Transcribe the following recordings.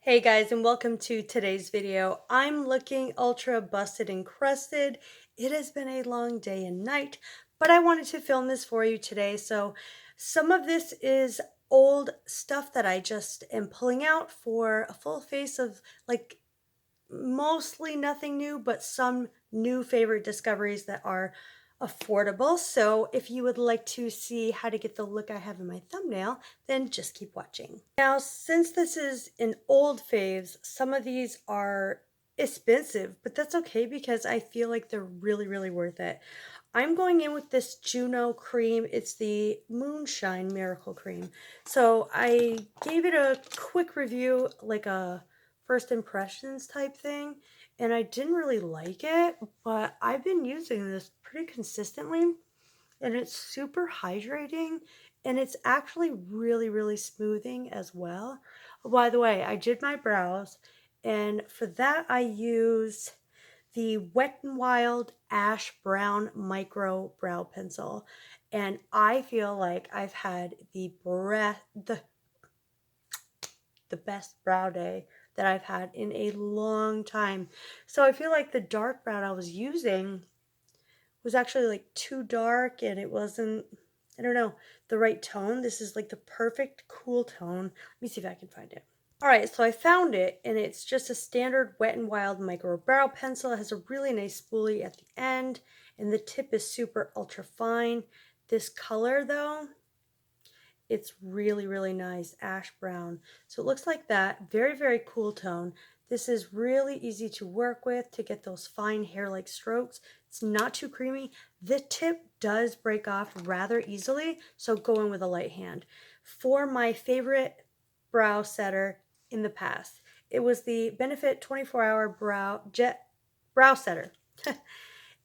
Hey guys, and welcome to today's video. I'm looking ultra busted and crusted. It has been a long day and night, but I wanted to film this for you today. So some of this is old stuff that I just am pulling out for a full face of like mostly nothing new, but some new favorite discoveries that are affordable. So if you would like to see how to get the look I have in my thumbnail, then just keep watching. Now, since this is an old faves, some of these are expensive, but that's okay because I feel like they're really worth it. I'm going in with this Juno cream. It's the Moonshine Miracle Cream. So I gave it a quick review, like a first impressions type thing, and I didn't really like it, but I've been using this pretty consistently, and it's super hydrating, and it's actually really smoothing as well. Oh, by the way, I did my brows, and for that I used the Wet n Wild Ash Brown Micro Brow Pencil, and I feel like I've had the best brow day that I've had in a long time. So I feel like the dark brown I was using was actually like too dark, and it wasn't, I don't know, the right tone. This is like the perfect cool tone. Let me see if I can find it. All right, so I found it, and it's just a standard Wet n Wild Micro Brow Pencil. It has a really nice spoolie at the end, and the tip is super ultra fine. This color though, it's really nice, ash brown. So it looks like that, very cool tone. This is really easy to work with to get those fine hair-like strokes. It's not too creamy. The tip does break off rather easily, so go in with a light hand. For my favorite brow setter in the past, it was the Benefit 24-hour brow setter.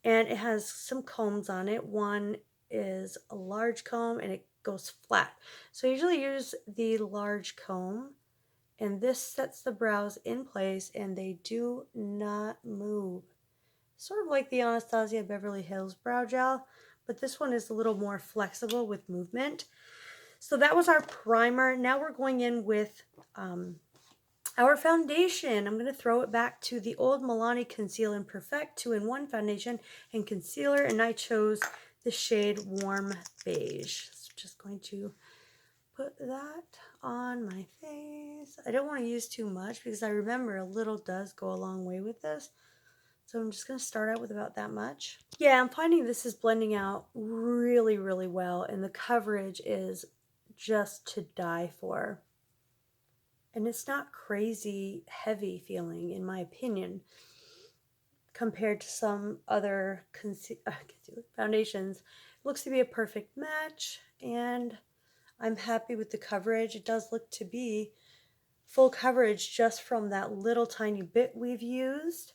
And it has some combs on it. One is a large comb and it goes flat. So I usually use the large comb, and this sets the brows in place and they do not move. Sort of like the Anastasia Beverly Hills brow gel, but this one is a little more flexible with movement. So that was our primer. Now we're going in with our foundation. I'm going to throw it back to the old Milani Conceal and Perfect 2-in-1 foundation and concealer, and I chose the shade Warm Beige. So just going to put that on my face. I don't want to use too much because I remember a little does go a long way with this. So I'm just going to start out with about that much. Yeah, I'm finding this is blending out really well, and the coverage is just to die for. And it's not crazy heavy feeling, in my opinion, compared to some other foundations. It looks to be a perfect match, and I'm happy with the coverage. It does look to be full coverage just from that little tiny bit we've used.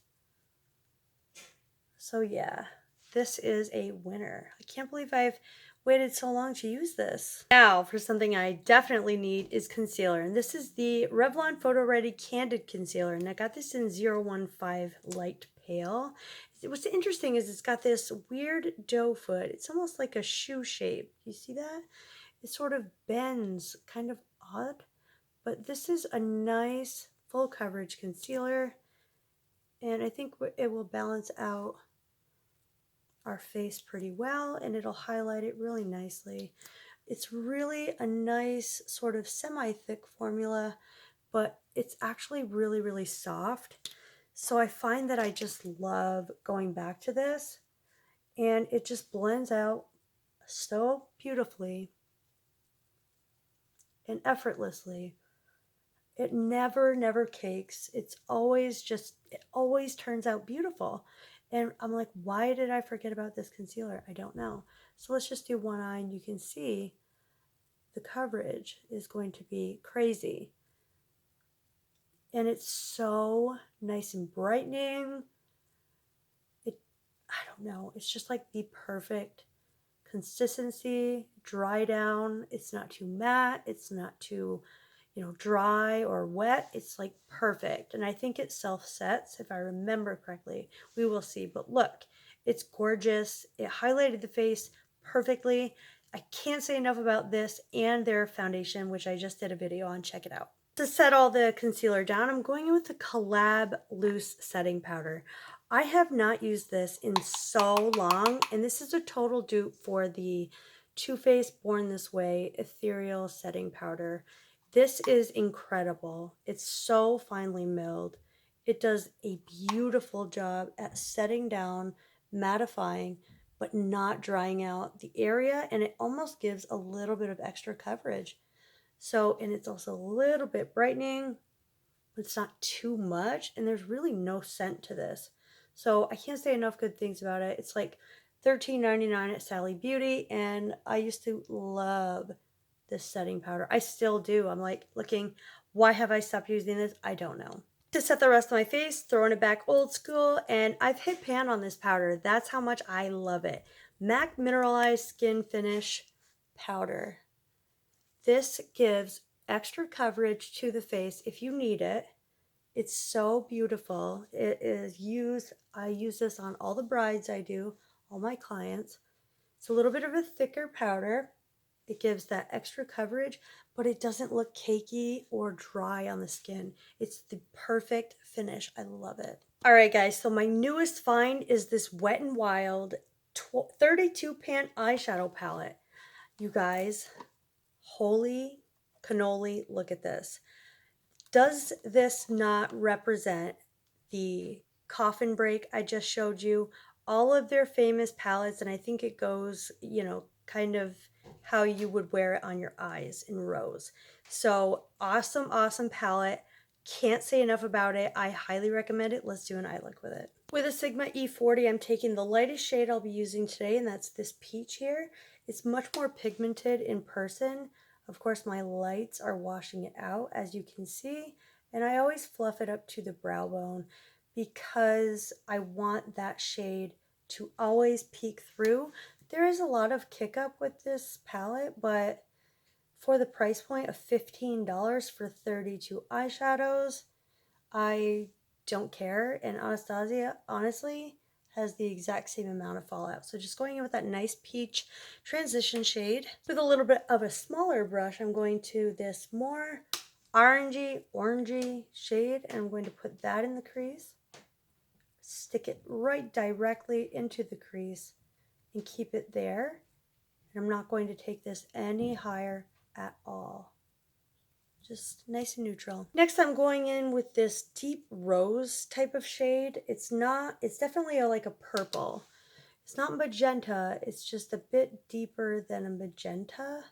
So yeah, this is a winner. I can't believe I've waited so long to use this. Now for something I definitely need is concealer, and this is the Revlon Photo Ready Candid Concealer, and I got this in 015 Light Pale. What's interesting is it's got this weird doe foot. It's almost like a shoe shape. You see that? It sort of bends, kind of odd, but this is a nice full coverage concealer, and I think it will balance out our face pretty well, and it'll highlight it really nicely. It's really a nice sort of semi-thick formula, but it's actually really soft. So I find that I just love going back to this, and it just blends out so beautifully and effortlessly. It never cakes. It's always just, it always turns out beautiful. And I'm like, why did I forget about this concealer? I don't know. So let's just do one eye, and you can see the coverage is going to be crazy. And it's so nice and brightening. I don't know, it's just like the perfect consistency, dry down. It's not too matte. It's not too, dry or wet. It's like perfect. And I think it self-sets, if I remember correctly. We will see. But look, it's gorgeous. It highlighted the face perfectly. I can't say enough about this and their foundation, which I just did a video on. Check it out. To set all the concealer down, I'm going in with the Collab Loose Setting Powder. I have not used this in so long, and this is a total dupe for the Too Faced Born This Way Ethereal Setting Powder. This is incredible. It's so finely milled. It does a beautiful job at setting down, mattifying, but not drying out the area, and it almost gives a little bit of extra coverage. So, and it's also a little bit brightening, but it's not too much, and there's really no scent to this. So I can't say enough good things about it. It's like $13.99 at Sally Beauty, and I used to love this setting powder. I still do. I'm like looking, why have I stopped using this? I don't know. To set the rest of my face, throwing it back old school, and I've hit pan on this powder. That's how much I love it. MAC Mineralized Skin Finish Powder. This gives extra coverage to the face if you need it. It's so beautiful. It is used, I use this on all the brides I do, all my clients. It's a little bit of a thicker powder. It gives that extra coverage, but it doesn't look cakey or dry on the skin. It's the perfect finish. I love it. All right, guys, so my newest find is this Wet n Wild 32 pan eyeshadow palette. You guys, holy cannoli, look at this. Does this not represent the coffin break I just showed you? All of their famous palettes, and I think it goes, you know, kind of how you would wear it on your eyes in rows. So awesome, awesome palette. Can't say enough about it. I highly recommend it. Let's do an eye look with it. With a Sigma E40, I'm taking the lightest shade I'll be using today, and that's this peach here. It's much more pigmented in person. Of course, my lights are washing it out, as you can see, and I always fluff it up to the brow bone because I want that shade to always peek through. There is a lot of kick up with this palette, but for the price point of $15 for 32 eyeshadows, I don't care. And Anastasia, honestly, has the exact same amount of fallout. So just going in with that nice peach transition shade. With a little bit of a smaller brush, I'm going to this more orangey shade, and I'm going to put that in the crease. Stick it right directly into the crease and keep it there. And I'm not going to take this any higher at all. Just nice and neutral. Next, I'm going in with this deep rose type of shade. It's definitely like a purple. It's not magenta, it's just a bit deeper than a magenta.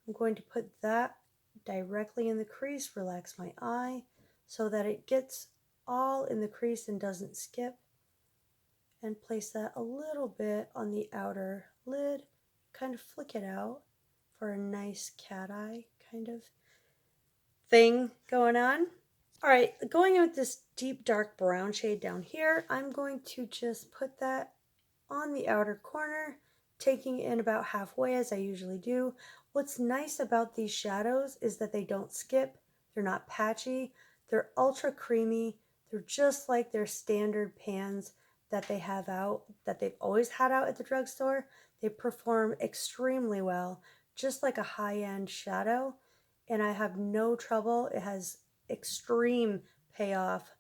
I'm going to put that directly in the crease, relax my eye so that it gets all in the crease and doesn't skip. And place that a little bit on the outer lid, kind of flick it out for a nice cat eye kind of thing going on. All right, going in with this deep dark brown shade down here, I'm going to just put that on the outer corner, taking it in about halfway as I usually do. What's nice about these shadows is that they don't skip, they're not patchy, they're ultra creamy, they're just like their standard pans that they have out, that they've always had out at the drugstore. They perform extremely well, just like a high-end shadow, and I have no trouble. It has extreme payoff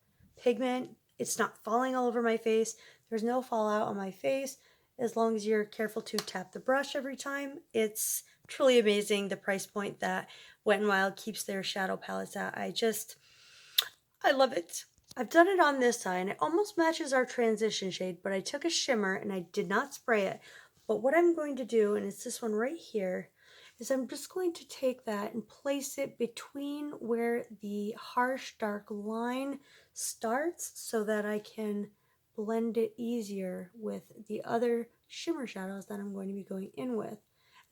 pigment. It's not falling all over my face. There's no fallout on my face as long as you're careful to tap the brush every time. It's truly amazing the price point that Wet n Wild keeps their shadow palettes at. I love it. I've done it on this side and it almost matches our transition shade, but I took a shimmer and I did not spray it. But what I'm going to do, and it's this one right here, is I'm just going to take that and place it between where the harsh dark line starts so that I can blend it easier with the other shimmer shadows that I'm going to be going in with.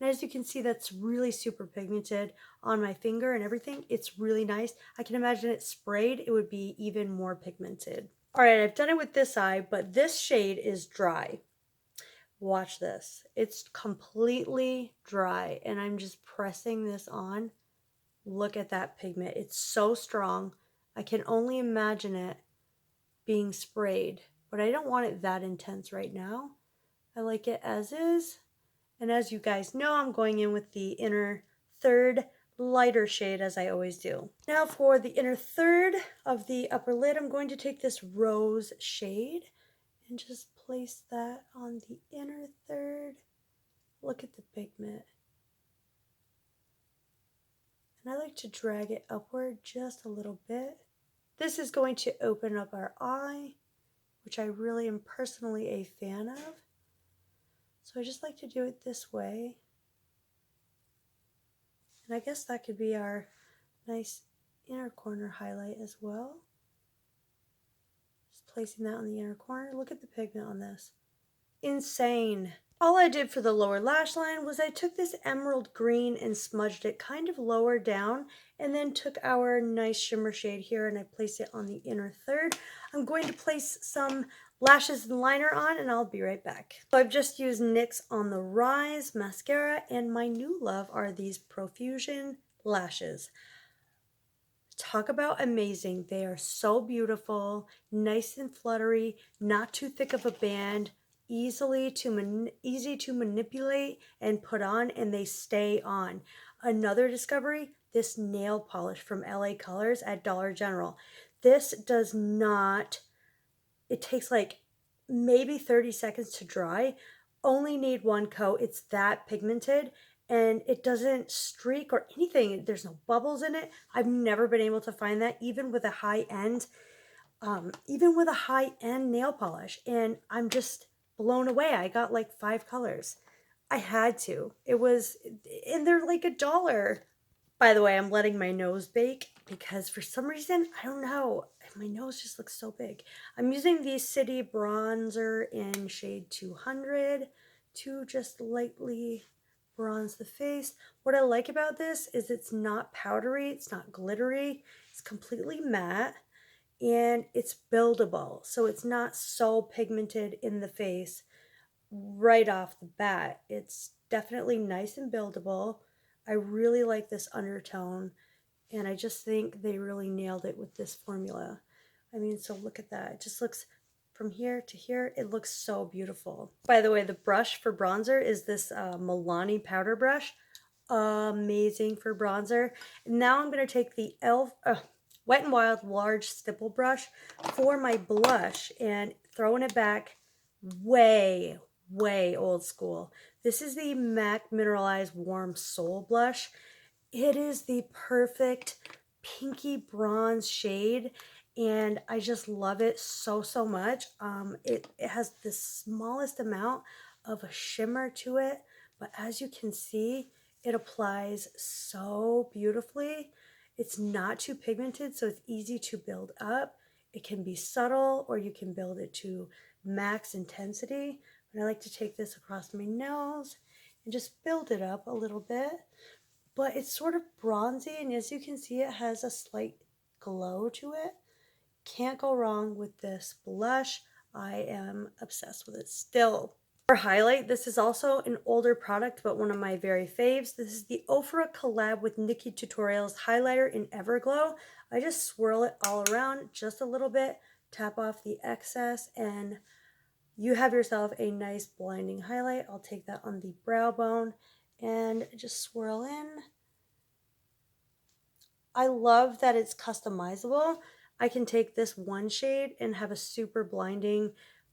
And as you can see, that's really super pigmented on my finger and everything. It's really nice. I can imagine it sprayed, it would be even more pigmented. All right, I've done it with this eye, but this shade is dry. Watch this. It's completely dry, and I'm just pressing this on. Look at that pigment. It's so strong. I can only imagine it being sprayed, but I don't want it that intense right now. I like it as is. And as you guys know, I'm going in with the inner third lighter shade as I always do. Now for the inner third of the upper lid, I'm going to take this rose shade and just place that on the inner third. Look at the pigment. And I like to drag it upward just a little bit. This is going to open up our eye, which I really am personally a fan of. So I just like to do it this way. And I guess that could be our nice inner corner highlight as well. Just placing that on the inner corner. Look at the pigment on this. Insane. All I did for the lower lash line was I took this emerald green and smudged it kind of lower down, and then took our nice shimmer shade here and I placed it on the inner third. I'm going to place some lashes and liner on and I'll be right back. So I've just used NYX On the Rise mascara, and my new love are these Profusion lashes. Talk about amazing. They are so beautiful, nice and fluttery, not too thick of a band, easy to manipulate and put on, and they stay on. Another discovery, this nail polish from LA Colors at Dollar General. This does not, it takes like maybe 30 seconds to dry. Only need one coat. It's that pigmented. And it doesn't streak or anything. There's no bubbles in it. I've never been able to find that, even with a high-end nail polish. And I'm just blown away. I got like 5 colors. I had to. And they're like $1. By the way, I'm letting my nose bake because for some reason, I don't know, my nose just looks so big. I'm using the City Bronzer in shade 200 to just lightly bronze the face. What I like about this is it's not powdery, it's not glittery, it's completely matte, and it's buildable. So it's not so pigmented in the face right off the bat. It's definitely nice and buildable. I really like this undertone, and I just think they really nailed it with this formula. I mean, so look at that. It just looks, from here to here, it looks so beautiful. By the way, the brush for bronzer is this Milani powder brush. Amazing for bronzer. And now I'm going to take the Wet n Wild large stipple brush for my blush and throwing it back way old school. This is the MAC Mineralize Warm Soul Blush. It is the perfect pinky bronze shade, and I just love it so much. It has the smallest amount of a shimmer to it, but as you can see, it applies so beautifully. It's not too pigmented, so it's easy to build up. It can be subtle, or you can build it to max intensity. And I like to take this across my nose and just build it up a little bit. But it's sort of bronzy, and as you can see, it has a slight glow to it. Can't go wrong with this blush. I am obsessed with it still. For highlight, this is also an older product, but one of my very faves. This is the Ofra Collab with Nikki Tutorials highlighter in Everglow. I just swirl it all around just a little bit, tap off the excess, and you have yourself a nice blinding highlight. I'll take that on the brow bone and just swirl in. I love that it's customizable. I can take this one shade and have a super blinding,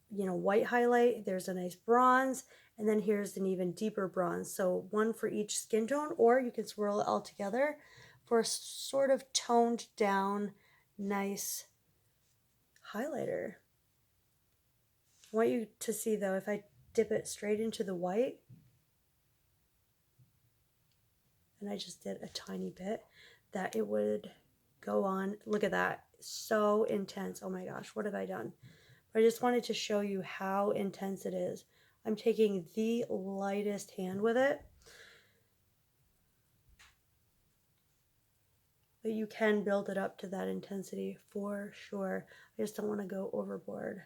white highlight. There's a nice bronze, and then here's an even deeper bronze. So one for each skin tone, or you can swirl it all together for a sort of toned down, nice highlighter. I want you to see though, if I dip it straight into the white, and I just did a tiny bit, that it would go on. Look at that, so intense. Oh my gosh, what have I done? But I just wanted to show you how intense it is. I'm taking the lightest hand with it, but you can build it up to that intensity for sure. I just don't want to go overboard.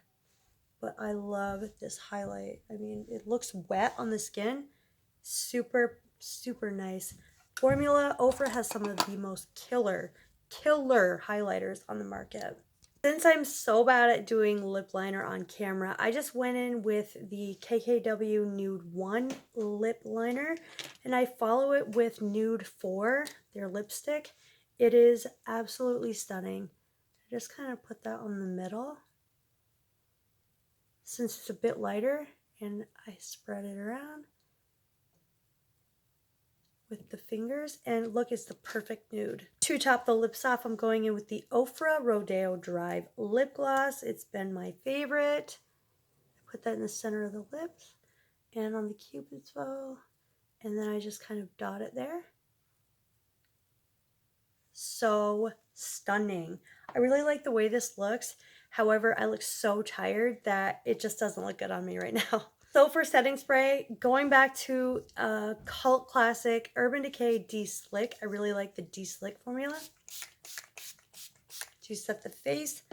But I love this highlight. I mean, it looks wet on the skin. Super nice. Formula Ofra has some of the most killer highlighters on the market. Since I'm so bad at doing lip liner on camera, I just went in with the KKW Nude 1 lip liner, and I follow it with Nude 4 their lipstick. It is absolutely stunning. I just kind of put that on the middle since it's a bit lighter, and I spread it around with the fingers, and look, it's the perfect nude. To top the lips off, I'm going in with the Ofra Rodeo Drive lip gloss. It's been my favorite. I put that in the center of the lips and on the cupid's bow, and then I just kind of dot it there. So stunning. I really like the way this looks. However, I look so tired that it just doesn't look good on me right now. So for setting spray, going back to a cult classic, Urban Decay De-Slick. I really like the De-Slick formula to set the face.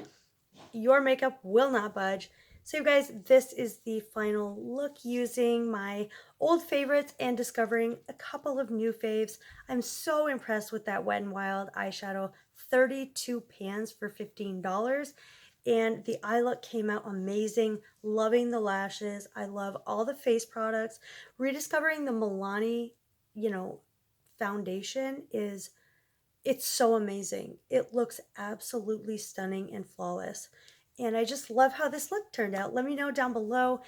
Your makeup will not budge. So you guys, this is the final look using my old favorites and discovering a couple of new faves. I'm so impressed with that Wet n Wild eyeshadow, 32 pans for $15. And the eye look came out amazing. Loving the lashes. I love all the face products. Rediscovering the Milani, foundation it's so amazing. It looks absolutely stunning and flawless. And I just love how this look turned out. Let me know down below.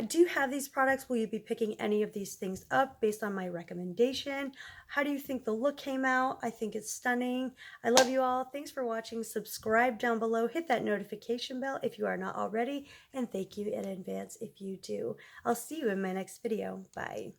Do you have these products? Will you be picking any of these things up based on my recommendation? How do you think the look came out? I think it's stunning. I love you all. Thanks for watching. Subscribe down below. Hit that notification bell if you are not already. And thank you in advance if you do. I'll see you in my next video. Bye.